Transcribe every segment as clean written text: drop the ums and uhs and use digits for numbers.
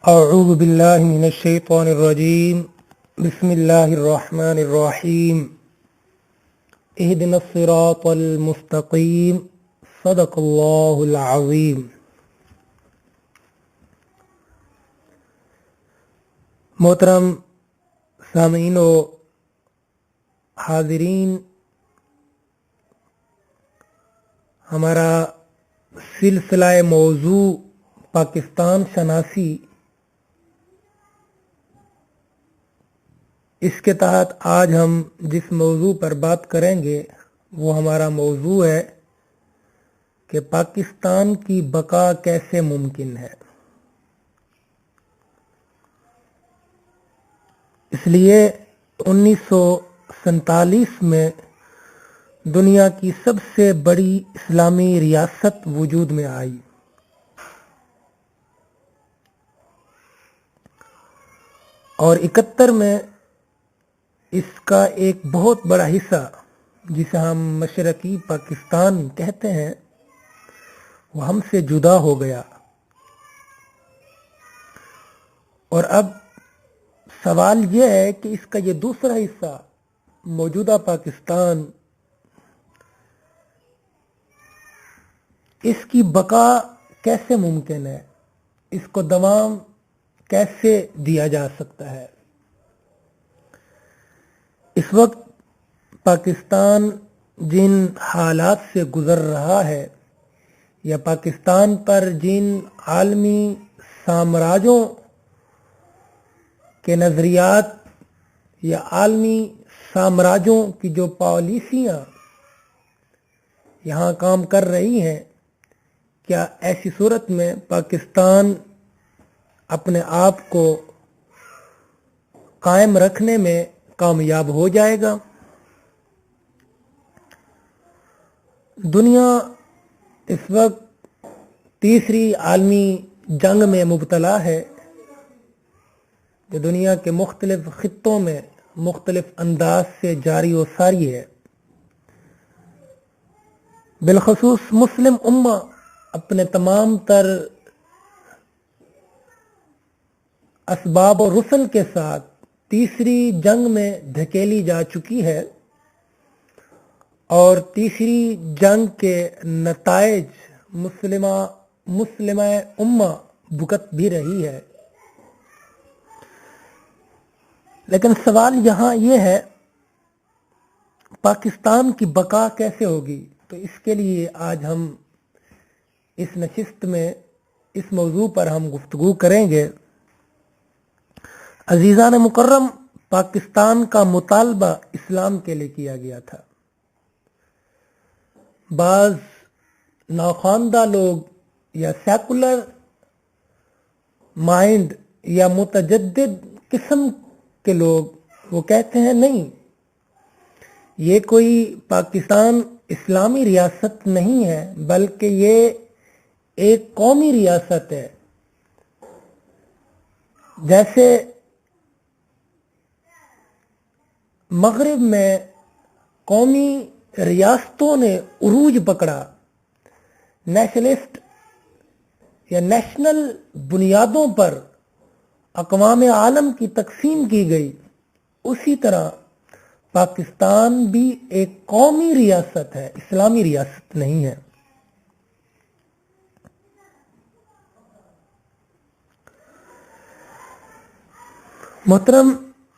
أعوذ بالله من الشيطان الرجيم بسم الله الرحمن الرحيم اهدنا الصراط المستقيم صدق الله العظيم۔ محترم سامعین و حاضرین، ہمارا سلسلہ موضوع پاکستان شناسی، اس کے تحت آج ہم جس موضوع پر بات کریں گے وہ ہمارا موضوع ہے کہ پاکستان کی بقا کیسے ممکن ہے۔ اس لیے 1947 میں دنیا کی سب سے بڑی اسلامی ریاست وجود میں آئی، اور 71 میں اس کا ایک بہت بڑا حصہ جسے ہم مشرقی پاکستان کہتے ہیں وہ ہم سے جدا ہو گیا، اور اب سوال یہ ہے کہ اس کا یہ دوسرا حصہ موجودہ پاکستان، اس کی بقا کیسے ممکن ہے، اس کو دوام کیسے دیا جا سکتا ہے۔ اس وقت پاکستان جن حالات سے گزر رہا ہے، یا پاکستان پر جن عالمی سامراجوں کے نظریات یا عالمی سامراجوں کی جو پالیسیاں یہاں کام کر رہی ہیں، کیا ایسی صورت میں پاکستان اپنے آپ کو قائم رکھنے میں کامیاب ہو جائے گا؟ دنیا اس وقت تیسری عالمی جنگ میں مبتلا ہے، جو دنیا کے مختلف خطوں میں مختلف انداز سے جاری و ساری ہے۔ بالخصوص مسلم امہ اپنے تمام تر اسباب و رسل کے ساتھ تیسری جنگ میں دھکیلی جا چکی ہے، اور تیسری جنگ کے نتائج مسلمہ امہ بھگت بھی رہی ہے۔ لیکن سوال یہاں یہ ہے، پاکستان کی بقا کیسے ہوگی؟ تو اس کے لیے آج ہم اس نشست میں اس موضوع پر ہم گفتگو کریں گے۔ عزیزان مکرم، پاکستان کا مطالبہ اسلام کے لیے کیا گیا تھا۔ بعض ناخواندہ لوگ یا سیکولر مائنڈ یا متجدد قسم کے لوگ وہ کہتے ہیں نہیں، یہ کوئی پاکستان اسلامی ریاست نہیں ہے، بلکہ یہ ایک قومی ریاست ہے۔ جیسے مغرب میں قومی ریاستوں نے عروج پکڑا، نیشنلسٹ یا نیشنل بنیادوں پر اقوام عالم کی تقسیم کی گئی، اسی طرح پاکستان بھی ایک قومی ریاست ہے، اسلامی ریاست نہیں ہے۔ محترم،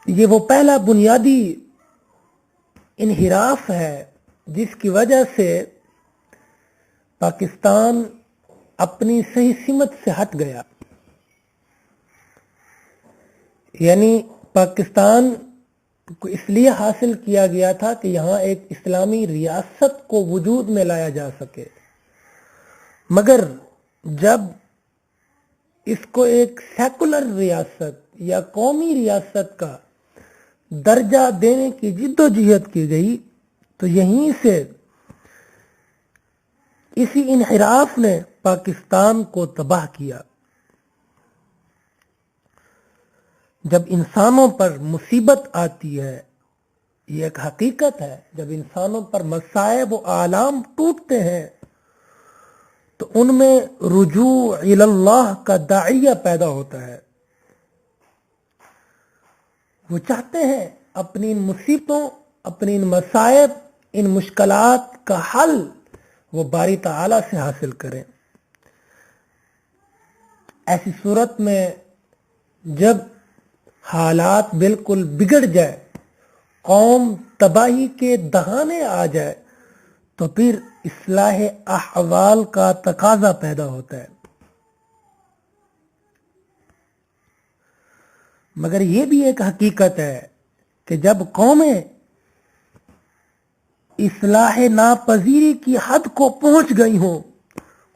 یہ وہ پہلا بنیادی انحراف ہے جس کی وجہ سے پاکستان اپنی صحیح سمت سے ہٹ گیا۔ یعنی پاکستان کو اس لیے حاصل کیا گیا تھا کہ یہاں ایک اسلامی ریاست کو وجود میں لایا جا سکے، مگر جب اس کو ایک سیکولر ریاست یا قومی ریاست کا درجہ دینے کی جد و جہد کی گئی، تو یہیں سے اسی انحراف نے پاکستان کو تباہ کیا۔ جب انسانوں پر مصیبت آتی ہے، یہ ایک حقیقت ہے، جب انسانوں پر مصائب و آلام ٹوٹتے ہیں تو ان میں رجوع الی اللہ کا داعیہ پیدا ہوتا ہے، وہ چاہتے ہیں اپنی ان مصیبتوں، اپنی ان مصائب، ان مشکلات کا حل وہ باری تعالی سے حاصل کریں۔ ایسی صورت میں جب حالات بالکل بگڑ جائے، قوم تباہی کے دہانے آ جائے، تو پھر اصلاح احوال کا تقاضا پیدا ہوتا ہے۔ مگر یہ بھی ایک حقیقت ہے کہ جب قومیں اصلاح ناپذیری کی حد کو پہنچ گئی ہوں،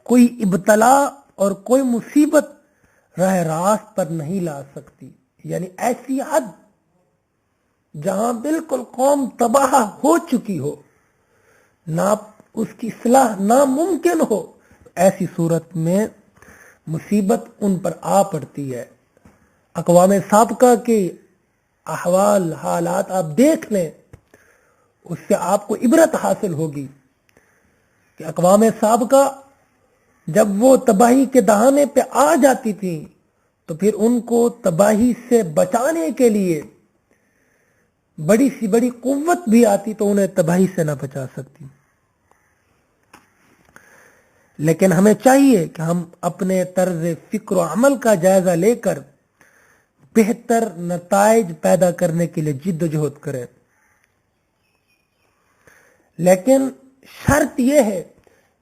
کوئی ابتلا اور کوئی مصیبت راہ راست پر نہیں لا سکتی، یعنی ایسی حد جہاں بالکل قوم تباہ ہو چکی ہو، نہ اس کی اصلاح ناممکن ہو، ایسی صورت میں مصیبت ان پر آ پڑتی ہے۔ اقوام سابقہ کے احوال، حالات آپ دیکھ لیں، اس سے آپ کو عبرت حاصل ہوگی کہ اقوام سابقہ جب وہ تباہی کے دہانے پہ آ جاتی تھیں تو پھر ان کو تباہی سے بچانے کے لیے بڑی سی بڑی قوت بھی آتی تو انہیں تباہی سے نہ بچا سکتی۔ لیکن ہمیں چاہیے کہ ہم اپنے طرز فکر و عمل کا جائزہ لے کر بہتر نتائج پیدا کرنے کے لیے جد و جہد کریں، لیکن شرط یہ ہے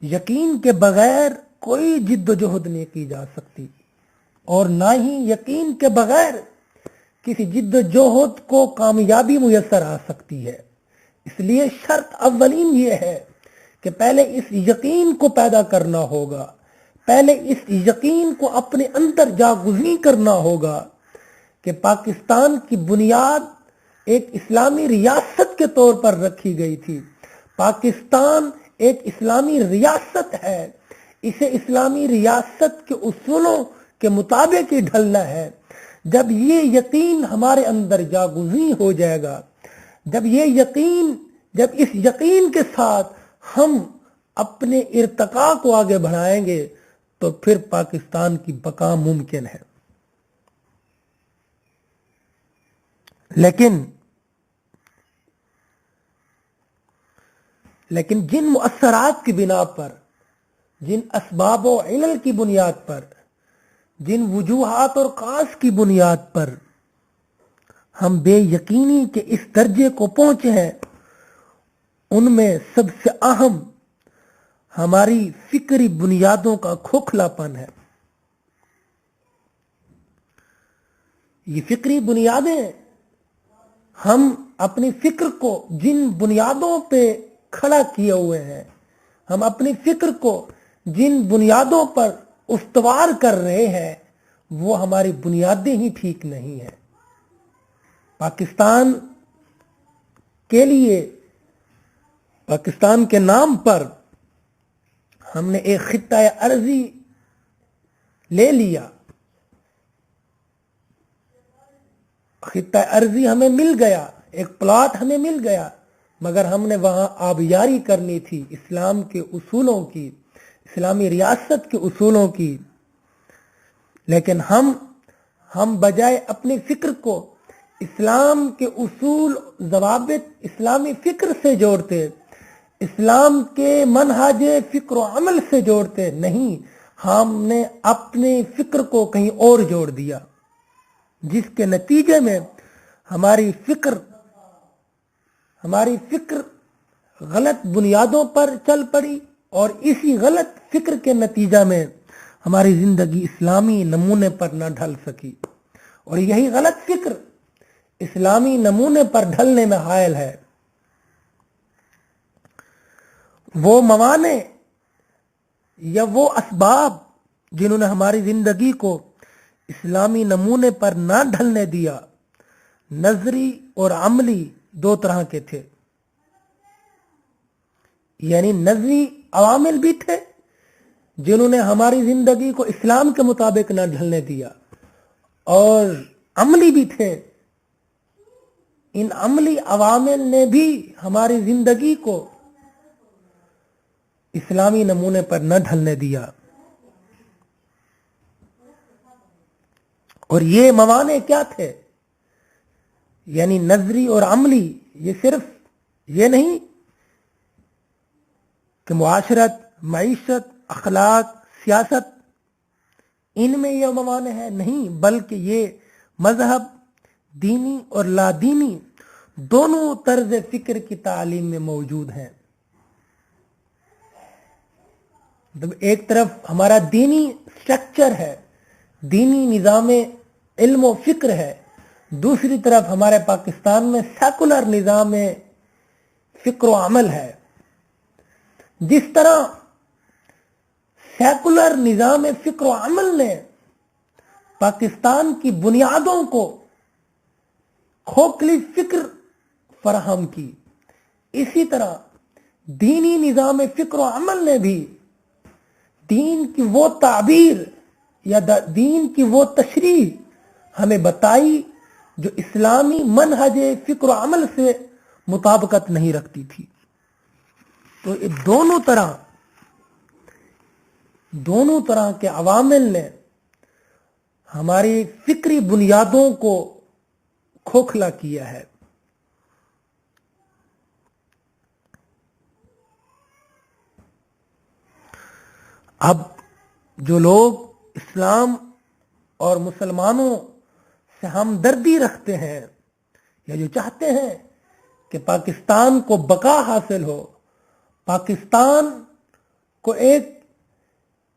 یقین کے بغیر کوئی جد و جہد نہیں کی جا سکتی، اور نہ ہی یقین کے بغیر کسی جد و جہد کو کامیابی میسر آ سکتی ہے۔ اس لیے شرط اولین یہ ہے کہ پہلے اس یقین کو پیدا کرنا ہوگا، پہلے اس یقین کو اپنے اندر جاگزین کرنا ہوگا کہ پاکستان کی بنیاد ایک اسلامی ریاست کے طور پر رکھی گئی تھی۔ پاکستان ایک اسلامی ریاست ہے، اسے اسلامی ریاست کے اصولوں کے مطابق ہی ڈھلنا ہے۔ جب یہ یقین ہمارے اندر جاگزین ہو جائے گا، جب اس یقین کے ساتھ ہم اپنے ارتقاء کو آگے بڑھائیں گے تو پھر پاکستان کی بقا ممکن ہے۔ لیکن جن مؤثرات کی بنا پر، جن اسباب و علل کی بنیاد پر، جن وجوہات اور قاص کی بنیاد پر ہم بے یقینی کے اس درجے کو پہنچے ہیں، ان میں سب سے اہم ہماری فکری بنیادوں کا کھوکھلا پن ہے۔ یہ فکری بنیادیں، ہم اپنی فکر کو جن بنیادوں پہ کھڑا کیے ہوئے ہیں، ہم اپنی فکر کو جن بنیادوں پر استوار کر رہے ہیں، وہ ہماری بنیادیں ہی ٹھیک نہیں ہیں۔ پاکستان کے لیے، پاکستان کے نام پر ہم نے ایک خطہ ارضی لے لیا، خطہ ارضی ہمیں مل گیا، ایک پلاٹ ہمیں مل گیا، مگر ہم نے وہاں آبیاری کرنی تھی اسلام کے اصولوں کی، اسلامی ریاست کے اصولوں کی۔ لیکن ہم بجائے اپنی فکر کو اسلام کے اصول، ضوابط، اسلامی فکر سے جوڑتے، اسلام کے منہج فکر و عمل سے جوڑتے نہیں، ہم نے اپنی فکر کو کہیں اور جوڑ دیا، جس کے نتیجے میں ہماری فکر غلط بنیادوں پر چل پڑی، اور اسی غلط فکر کے نتیجہ میں ہماری زندگی اسلامی نمونے پر نہ ڈھل سکی، اور یہی غلط فکر اسلامی نمونے پر ڈھلنے میں حائل ہے۔ وہ موانع یا وہ اسباب جنہوں نے ہماری زندگی کو اسلامی نمونے پر نہ ڈھلنے دیا، نظری اور عملی دو طرح کے تھے۔ یعنی نظری عوامل بھی تھے جنہوں نے ہماری زندگی کو اسلام کے مطابق نہ ڈھلنے دیا، اور عملی بھی تھے۔ ان عملی عوامل نے بھی ہماری زندگی کو اسلامی نمونے پر نہ ڈھلنے دیا۔ اور یہ موانع کیا تھے؟ यानी नजरी और अमली, ये सिर्फ ये नहीं कि मुआशरत, मईशत, अखलाक, सियासत इनमें यह मवाने हैं, नहीं, बल्कि ये मजहब, दीनी और लादीनी दोनों तर्ज फिक्र की तालीम में मौजूद हैं। मतलब एक तरफ हमारा दीनी स्ट्रक्चर है, दीनी निज़ाम इल्म व फिक्र है, दूसरी तरफ हमारे पाकिस्तान में सेकुलर निज़ाम फिक्र व अमल है। जिस तरह सेकुलर निज़ाम फिक्र व अमल ने पाकिस्तान की बुनियादों को खोखली फिक्र फराहम की, इसी तरह दीनी निज़ाम फिक्र व अमल ने भी दीन की वो ताबीर या दीन की वो तशरीह हमें बताई जो इस्लामी मनहज फिक्र व अमल से मुताबिकत नहीं रखती थी। तो ये दोनों तरह के अवामिल ने हमारी फिक्री बुनियादों को खोखला किया है। अब जो लोग इस्लाम और मुसलमानों से हमदर्दी रखते हैं या जो चाहते हैं कि पाकिस्तान को बका हासिल हो, पाकिस्तान को एक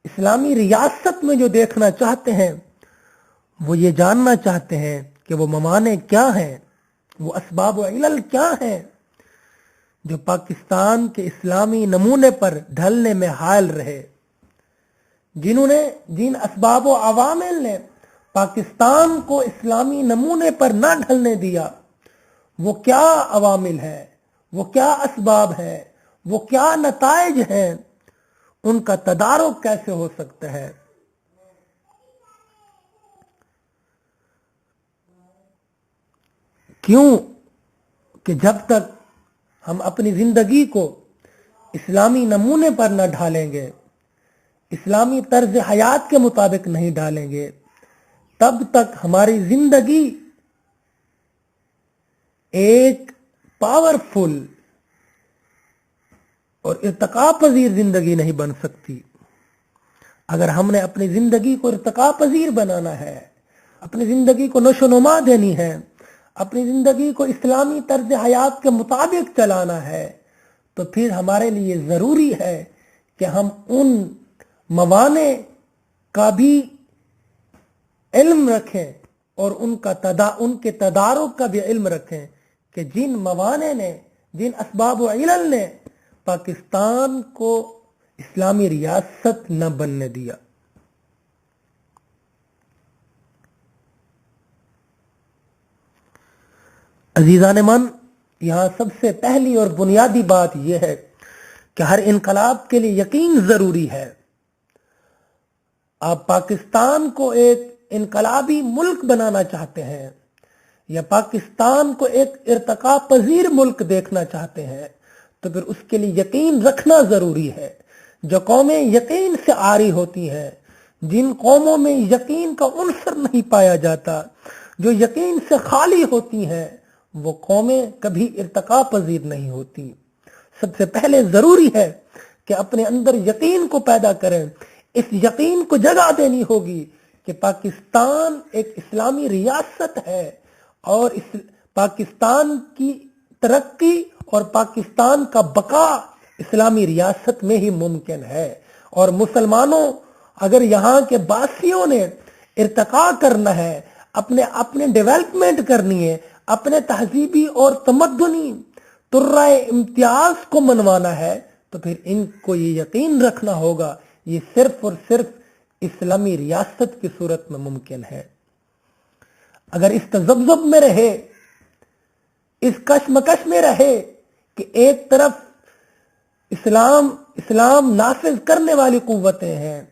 इस्लामी रियासत में जो देखना चाहते हैं, वो ये जानना चाहते हैं कि वो ममाने क्या हैं, वो असबाब व इलल क्या हैं जो पाकिस्तान के इस्लामी नमूने पर ढलने में हायल रहे। जिन असबाब व अवामिल ने पाकिस्तान को इस्लामी नमूने पर ना ढलने दिया, वो क्या अवामिल है, वो क्या असबाब है, वो क्या नताइज हैं, उनका तदारुक कैसे हो सकता है। क्यों कि जब तक हम अपनी जिंदगी को इस्लामी नमूने पर न ढालेंगे, इस्लामी तर्ज हयात के मुताबिक नहीं डालेंगे, तब तक हमारी जिंदगी एक पावरफुल और इर्तिका पजीर जिंदगी नहीं बन सकती। अगर हमने अपनी जिंदगी को इर्तिका पजीर बनाना है, अपनी जिंदगी को नशोनुमा देनी है, अपनी जिंदगी को इस्लामी तर्ज हयात के मुताबिक चलाना है, तो फिर हमारे लिए जरूरी है कि हम उन मवाने का भी इल्म रखें और उनके तदारुक का भी इल्म रखें कि जिन मवाने ने, जिन असबाब व इलल ने पाकिस्तान को इस्लामी रियासत न बनने दिया। अजीजान मन, यहां सबसे पहली और बुनियादी बात यह है कि हर इनकलाब के लिए यकीन जरूरी है। आप पाकिस्तान को एक इनकलाबी मुल्क बनाना चाहते हैं या पाकिस्तान को एक इर्तिका पजीर मुल्क देखना चाहते हैं, तो फिर उसके लिए यकीन रखना जरूरी है। जो कौमें यकीन से आरी होती हैं, जिन कौमों में यकीन का उन्सर नहीं पाया जाता, जो यकीन से खाली होती हैं, वो कौमें कभी इर्तिका पजीर नहीं होती। सबसे पहले जरूरी है कि अपने अंदर यकीन को पैदा करें। इस यकीन को जगह देनी होगी कि पाकिस्तान एक इस्लामी रियासत है और इस पाकिस्तान की तरक्की और पाकिस्तान का बका इस्लामी रियासत में ही मुमकिन है। और मुसलमानों, अगर यहाँ के बासियों ने इर्तिका करना है, अपने डेवलपमेंट करनी है, अपने तहजीबी और तमद्दुनी तुर्राए इम्तियाज को मनवाना है, तो फिर इनको ये यकीन रखना होगा ये सिर्फ और सिर्फ इस्लामी रियासत की सूरत में मुमकिन है। अगर इस तज़ब्ज़ुब में रहे, इस कशमकश में रहे कि एक तरफ इस्लाम नाफिज करने वाली कुव्वतें हैं,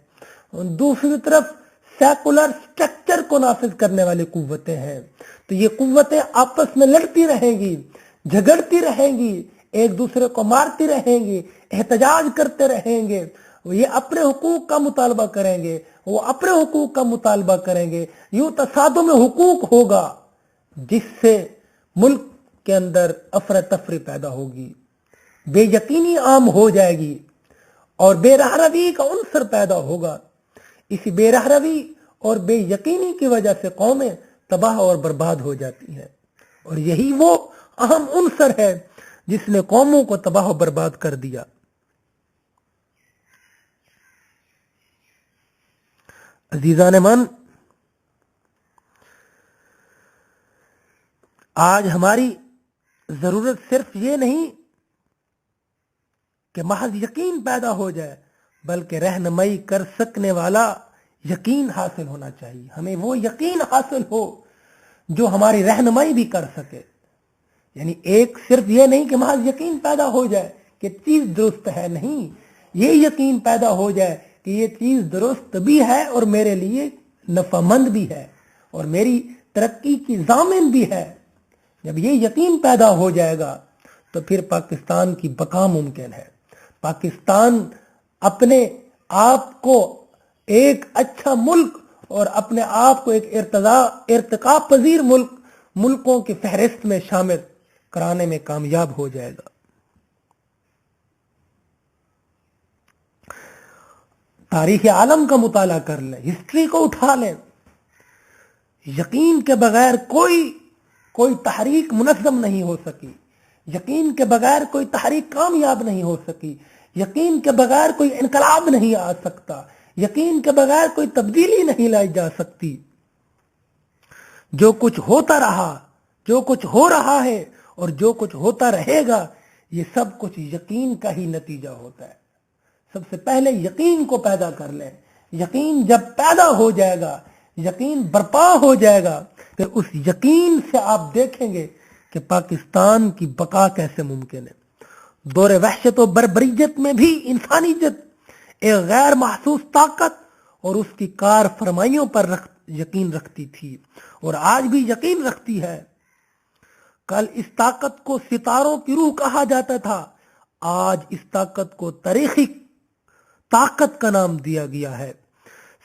दूसरी तरफ सेकुलर स्ट्रक्चर को नाफिज करने वाली कुव्वतें हैं, तो ये कुव्वतें आपस में लड़ती रहेंगी, झगड़ती रहेंगी, एक दूसरे को मारती रहेंगी, एहतजाज करते रहेंगे। ये अपने हुकूक का मुतालबा करेंगे, वो अपने हुकूक का मुतालबा करेंगे। यूं तसादुम हुकूक होगा जिससे मुल्क के अंदर अफरा तफरी पैदा होगी, बेयकीनी आम हो जाएगी और बेरहरवी का उनसर पैदा होगा। इसी बेरहरवी और बेयकीनी की वजह से कौमें तबाह और बर्बाद हो जाती हैं, और यही वो अहम उनसर है जिसने कौमों को तबाह और बर्बाद कर दिया। अजीजान मन, आज हमारी जरूरत सिर्फ ये नहीं कि महज यकीन पैदा हो जाए, बल्कि रहनुमाई कर सकने वाला यकीन हासिल होना चाहिए। हमें वो यकीन हासिल हो जो हमारी रहनुमाई भी कर सके। यानी एक सिर्फ ये नहीं कि महज यकीन पैदा हो जाए कि चीज दुरुस्त है, नहीं, ये यकीन पैदा हो जाए कि ये चीज दुरुस्त भी है और मेरे लिए नफामंद भी है और मेरी तरक्की की जामिन भी है। जब ये यकीन पैदा हो जाएगा तो फिर पाकिस्तान की बका मुमकिन है। पाकिस्तान अपने आप को एक अच्छा मुल्क और अपने आप को एक इर्तिका पजीर मुल्कों की फहरिस्त में शामिल कराने में कामयाब हो जाएगा। तारीख आलम का मुताला कर लें, हिस्ट्री को उठा लें। यकीन के बगैर कोई तहरीक मुनज़्ज़म नहीं हो सकी, यकीन के बगैर कोई तहरीक कामयाब नहीं हो सकी, यकीन के बगैर कोई इनकलाब नहीं आ सकता, यकीन के बगैर कोई तब्दीली नहीं लाई जा सकती। जो कुछ होता रहा, जो कुछ हो रहा है और जो कुछ होता रहेगा, ये सब कुछ यकीन का ही नतीजा होता है। सबसे पहले यकीन को पैदा कर लें। यकीन जब पैदा हो जाएगा, यकीन बर्पा हो जाएगा, फिर उस यकीन से आप देखेंगे कि पाकिस्तान की बका कैसे मुमकिन है। दौरे वहशत और बर्बरीयत में भी इंसानियत एक गैर महसूस ताकत और उसकी कार फरमाइयों पर यकीन रखती थी और आज भी यकीन रखती है। कल इस ताकत को सितारों की रूह कहा जाता था, आज इस ताकत को तारीखी ताकत का नाम दिया गया है।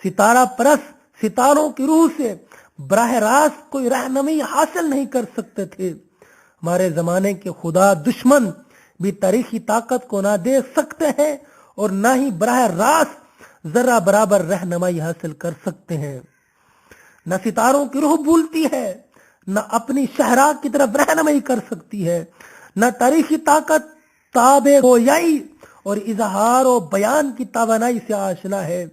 सितारा परस्त सितारों की रूह से बराह रास्त कोई रहनुमाई हासिल नहीं कर सकते थे। हमारे जमाने के खुदा दुश्मन भी तारीखी ताकत को ना देख सकते हैं और ना ही बराह रास्त जरा बराबर रहनुमाई हासिल कर सकते हैं। न सितारों की रूह भूलती है, न अपनी शहरा की तरफ रहनुमाई कर सकती है, न तारीखी ताकत ताबे गोयाई और इजहार और बयान की तवानाई से आशना है।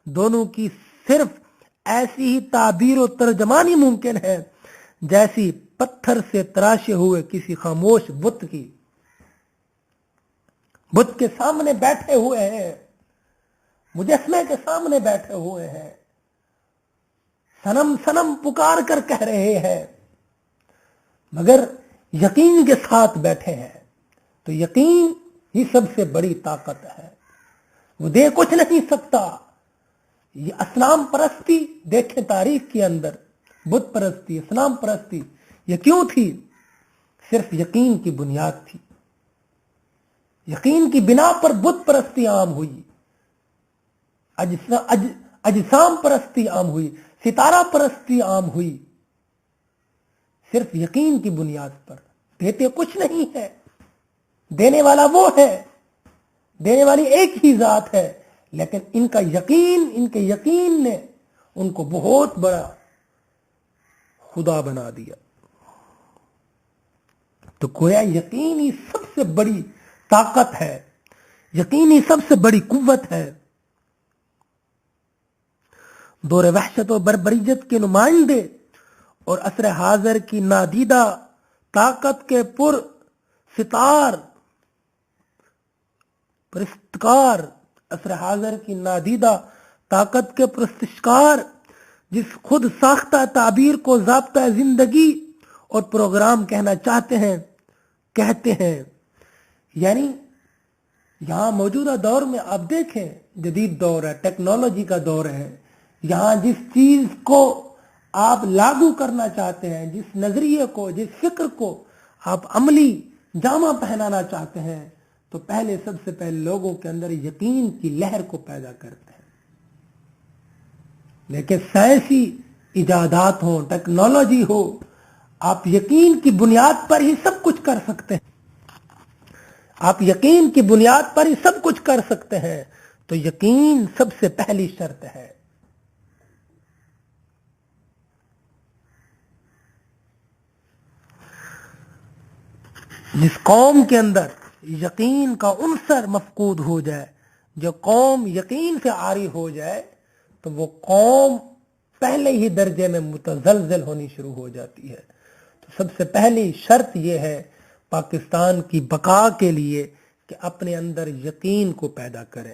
दोनों की सिर्फ ऐसी ही ताबीर और तर्जमानी मुमकिन है जैसी पत्थर से तराशे हुए किसी खामोश बुत की। बुत के सामने बैठे हुए हैं, मुजस्मे के सामने बैठे हुए हैं, सनम सनम पुकार कर कह रहे हैं, मगर यकीन के साथ बैठे हैं। तो यकीन ही सबसे बड़ी ताकत है, वो दे कुछ नहीं सकता। ये असनाम परस्ती देखें तारीख के अंदर, बुत परस्ती, असनाम परस्ती, ये क्यों थी? सिर्फ यकीन की बुनियाद थी। यकीन की बिना पर बुत परस्ती आम हुई, अजसाम परस्ती आम हुई, सितारा परस्ती आम हुई, सिर्फ यकीन की बुनियाद पर। देते कुछ नहीं है, देने वाला वो है, देने वाली एक ही जात है, लेकिन इनके यकीन ने उनको बहुत बड़ा खुदा बना दिया। तो गोया यकीन ही सबसे बड़ी ताकत है, यकीन ही सबसे बड़ी कुव्वत है। दौरे वहशत और बर्बरीयत के नुमाइंदे और असर हाजिर की नादीदा ताकत के पुर सितार परिस्तकार, असर हाजिर की नादीदा ताकत के पुरस्कार, जिस खुद साख्ता ताबीर को ज़ाब्ता जिंदगी और प्रोग्राम कहना चाहते हैं, कहते हैं। यानी यहां मौजूदा दौर में आप देखें, जदीद दौर है, टेक्नोलॉजी का दौर है। यहां जिस चीज को आप लागू करना चाहते हैं, जिस नजरिए को, जिस फिक्र को आप अमली जामा पहनाना चाहते हैं, तो पहले सबसे पहले लोगों के अंदर यकीन की लहर को पैदा करते हैं। लेकिन साइंसी इजादात हो, टेक्नोलॉजी हो, آپ یقین کی بنیاد پر ہی سب کچھ کر سکتے ہیں، آپ یقین کی بنیاد پر ہی سب کچھ کر سکتے ہیں، تو یقین سب سے پہلی شرط ہے۔ جس قوم کے اندر یقین کا عنصر مفقود ہو جائے، جو قوم یقین سے عاری ہو جائے، تو وہ قوم پہلے ہی درجے میں متزلزل ہونی شروع ہو جاتی ہے۔ تو سب سے پہلی شرط یہ ہے پاکستان کی بقا کے لیے کہ اپنے اندر یقین کو پیدا کریں۔